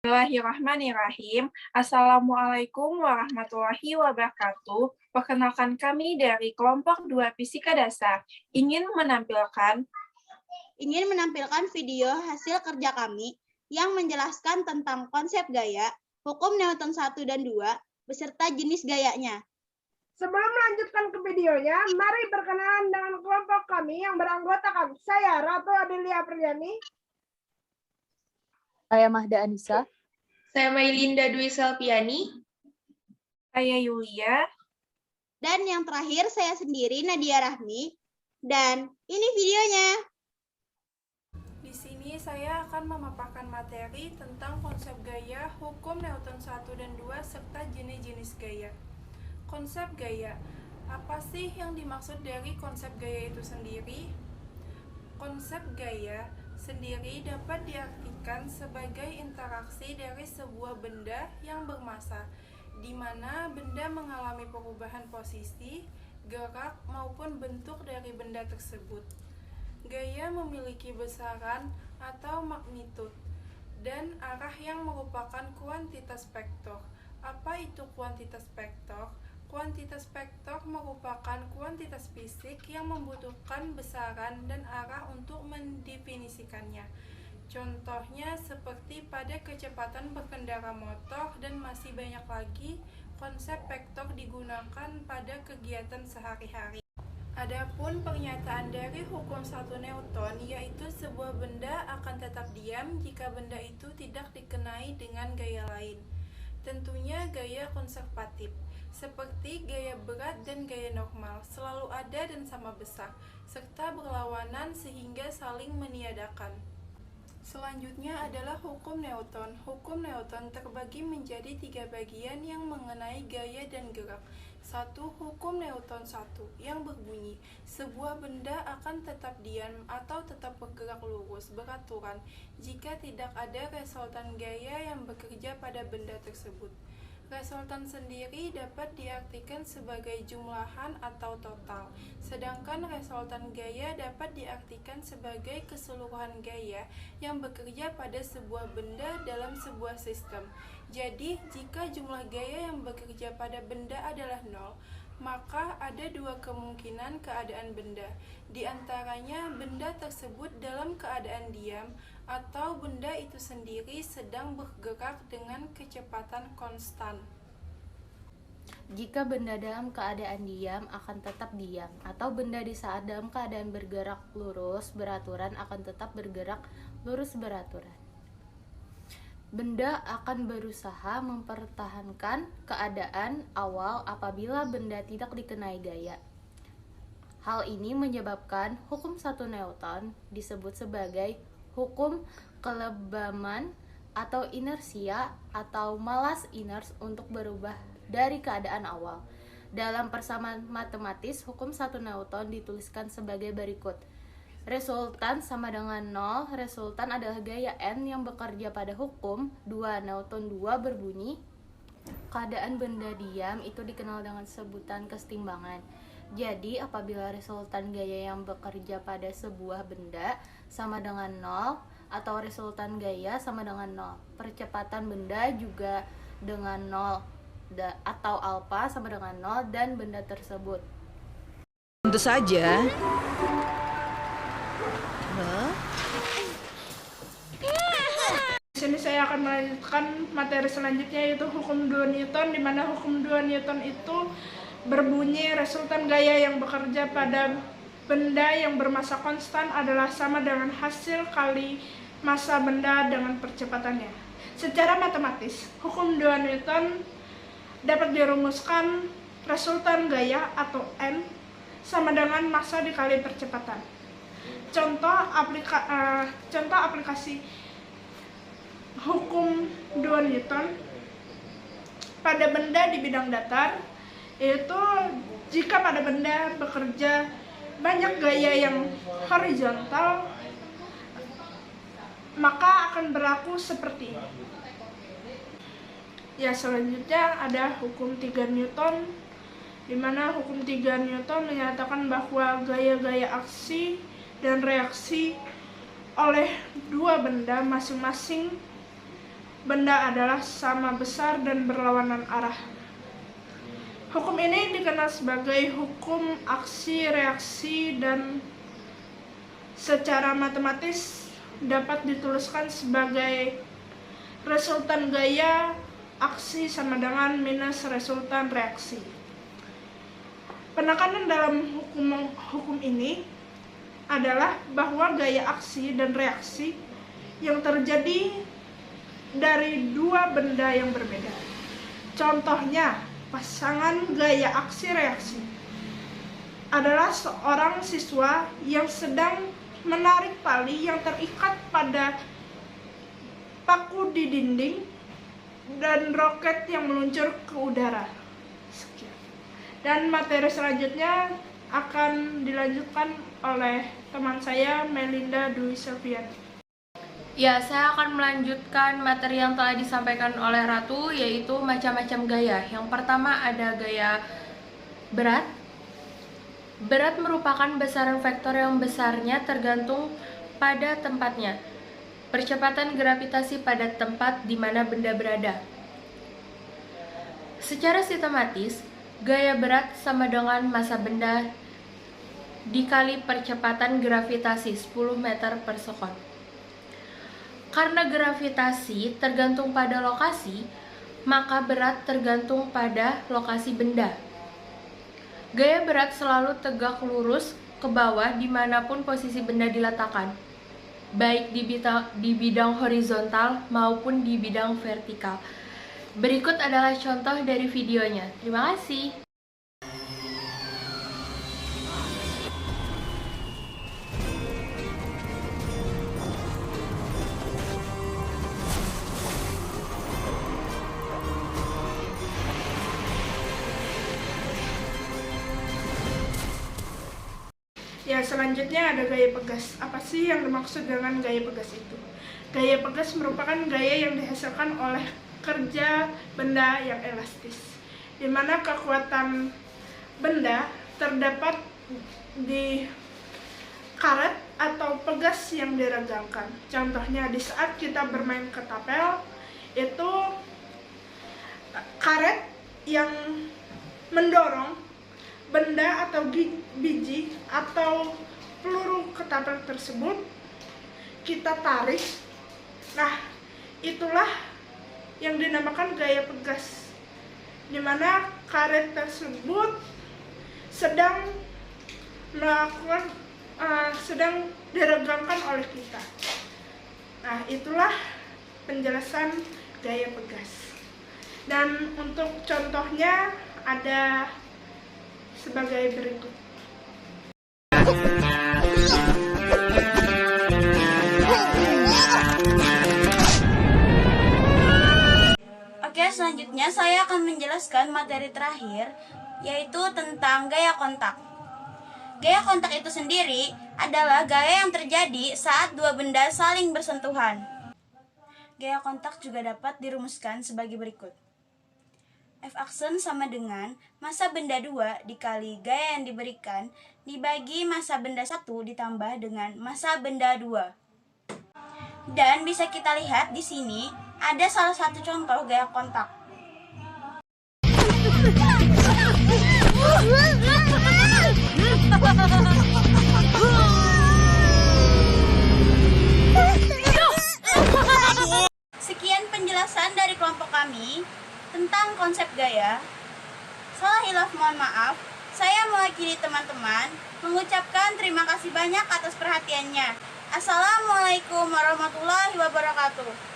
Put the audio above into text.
Bismillahirrahmanirrahim. Assalamualaikum warahmatullahi wabarakatuh. Perkenalkan kami dari kelompok 2 Fisika Dasar. Ingin menampilkan video hasil kerja kami yang menjelaskan tentang konsep gaya, hukum Newton 1 dan 2, beserta jenis gayanya. Sebelum melanjutkan ke videonya, mari berkenalan dengan kelompok kami yang beranggotakan saya, Ratu Adelia Priani. Saya Mahda Anissa. Saya Mailinda Dwi Selpiani. Saya Yulia. Dan yang terakhir saya sendiri, Nadia Rahmi. Dan ini videonya. Di sini saya akan memaparkan materi tentang konsep gaya, hukum Newton 1 dan 2, serta jenis-jenis gaya. Konsep gaya, apa sih yang dimaksud dari konsep gaya itu sendiri? Konsep gaya sendiri dapat diartikan sebagai interaksi dari sebuah benda yang bermassa, di mana benda mengalami perubahan posisi, gerak, maupun bentuk dari benda tersebut. Gaya memiliki besaran atau magnitud dan arah yang merupakan kuantitas vektor. Apa itu kuantitas vektor? Kuantitas vektor merupakan kuantitas fisik yang membutuhkan besaran dan arah untuk mendefinisikannya. Contohnya seperti pada kecepatan berkendara motor dan masih banyak lagi, konsep vektor digunakan pada kegiatan sehari-hari. Adapun pernyataan dari hukum 1 Newton, yaitu sebuah benda akan tetap diam jika benda itu tidak dikenai dengan gaya lain. Tentunya gaya konservatif, seperti gaya berat dan gaya normal, selalu ada dan sama besar, serta berlawanan sehingga saling meniadakan. Selanjutnya adalah hukum Newton. Hukum Newton terbagi menjadi 3 bagian yang mengenai gaya dan gerak. 1. Hukum Newton 1 yang berbunyi, sebuah benda akan tetap diam atau tetap bergerak lurus beraturan jika tidak ada resultan gaya yang bekerja pada benda tersebut. Resultan sendiri dapat diartikan sebagai jumlahan atau total, sedangkan resultan gaya dapat diartikan sebagai keseluruhan gaya yang bekerja pada sebuah benda dalam sebuah sistem. Jadi, jika jumlah gaya yang bekerja pada benda adalah 0, maka ada 2 kemungkinan keadaan benda. Di antaranya, benda tersebut dalam keadaan diam, atau benda itu sendiri sedang bergerak dengan kecepatan konstan. Jika benda dalam keadaan diam akan tetap diam, atau benda di saat dalam keadaan bergerak lurus beraturan akan tetap bergerak lurus beraturan. Benda akan berusaha mempertahankan keadaan awal apabila benda tidak dikenai gaya. Hal ini menyebabkan hukum 1 Newton disebut sebagai hukum kelebaman atau inersia atau malas iners untuk berubah dari keadaan awal. Dalam persamaan matematis, hukum 1 Newton dituliskan sebagai berikut. Resultan sama dengan 0. Resultan adalah gaya N yang bekerja pada hukum 2 Newton 2 berbunyi, keadaan benda diam itu dikenal dengan sebutan kesetimbangan. Jadi, apabila resultan gaya yang bekerja pada sebuah benda sama dengan 0 atau resultan gaya sama dengan 0, percepatan benda juga dengan 0 atau alfa sama dengan 0 dan benda tersebut. Tentu saja. Di sini saya akan melanjutkan materi selanjutnya, yaitu hukum 2 Newton, di mana hukum 2 Newton itu berbunyi resultan gaya yang bekerja pada benda yang bermassa konstan adalah sama dengan hasil kali massa benda dengan percepatannya. Secara matematis, hukum 2 Newton dapat dirumuskan resultan gaya atau N sama dengan massa dikali percepatan. Contoh aplikasi hukum 2 Newton pada benda di bidang datar, yaitu jika pada benda bekerja banyak gaya yang horizontal, maka akan berlaku seperti ini. Ya, selanjutnya ada hukum 3 Newton, di mana hukum 3 Newton menyatakan bahwa gaya-gaya aksi dan reaksi oleh dua benda masing-masing benda adalah sama besar dan berlawanan arah. Hukum ini dikenal sebagai hukum aksi-reaksi dan secara matematis dapat dituliskan sebagai resultan gaya aksi sama dengan minus resultan reaksi. Penekanan dalam hukum ini adalah bahwa gaya aksi dan reaksi yang terjadi dari dua benda yang berbeda. Contohnya, pasangan gaya aksi-reaksi adalah seorang siswa yang sedang menarik tali yang terikat pada paku di dinding dan roket yang meluncur ke udara. Sekian. Dan materi selanjutnya akan dilanjutkan oleh teman saya, Melinda Dwi Selviani. Ya, saya akan melanjutkan materi yang telah disampaikan oleh Ratu, yaitu macam-macam gaya. Yang pertama ada gaya berat. Berat merupakan besaran vektor yang besarnya tergantung pada tempatnya. Percepatan gravitasi pada tempat di mana benda berada. Secara sistematis, gaya berat sama dengan massa benda dikali percepatan gravitasi 10 meter per sekon. Karena gravitasi tergantung pada lokasi, maka berat tergantung pada lokasi benda. Gaya berat selalu tegak lurus ke bawah dimanapun posisi benda diletakkan, baik di bidang horizontal maupun di bidang vertikal. Berikut adalah contoh dari videonya. Terima kasih. Ya, selanjutnya ada gaya pegas. Apa sih yang dimaksud dengan gaya pegas itu? Gaya pegas merupakan gaya yang dihasilkan oleh kerja benda yang elastis, di mana kekuatan benda terdapat di karet atau pegas yang diregangkan. Contohnya di saat kita bermain ketapel, itu karet yang mendorong benda atau biji atau peluru ketapel tersebut kita tarik. Nah, itulah yang dinamakan gaya pegas, di mana karet tersebut sedang diregangkan oleh kita. Nah, itulah penjelasan gaya pegas. Dan untuk contohnya ada sebagai berikut. Oke, selanjutnya saya akan menjelaskan materi terakhir, yaitu tentang gaya kontak. Gaya kontak itu sendiri adalah gaya yang terjadi saat dua benda saling bersentuhan. Gaya kontak juga dapat dirumuskan sebagai berikut. F aksen sama dengan massa benda 2 dikali gaya yang diberikan dibagi massa benda 1 ditambah dengan massa benda 2. Dan bisa kita lihat di sini ada salah satu contoh gaya kontak. Sekian penjelasan dari kelompok kami tentang konsep gaya. Salah hilaf mohon maaf. Saya mewakili teman-teman mengucapkan terima kasih banyak atas perhatiannya. Assalamualaikum warahmatullahi wabarakatuh.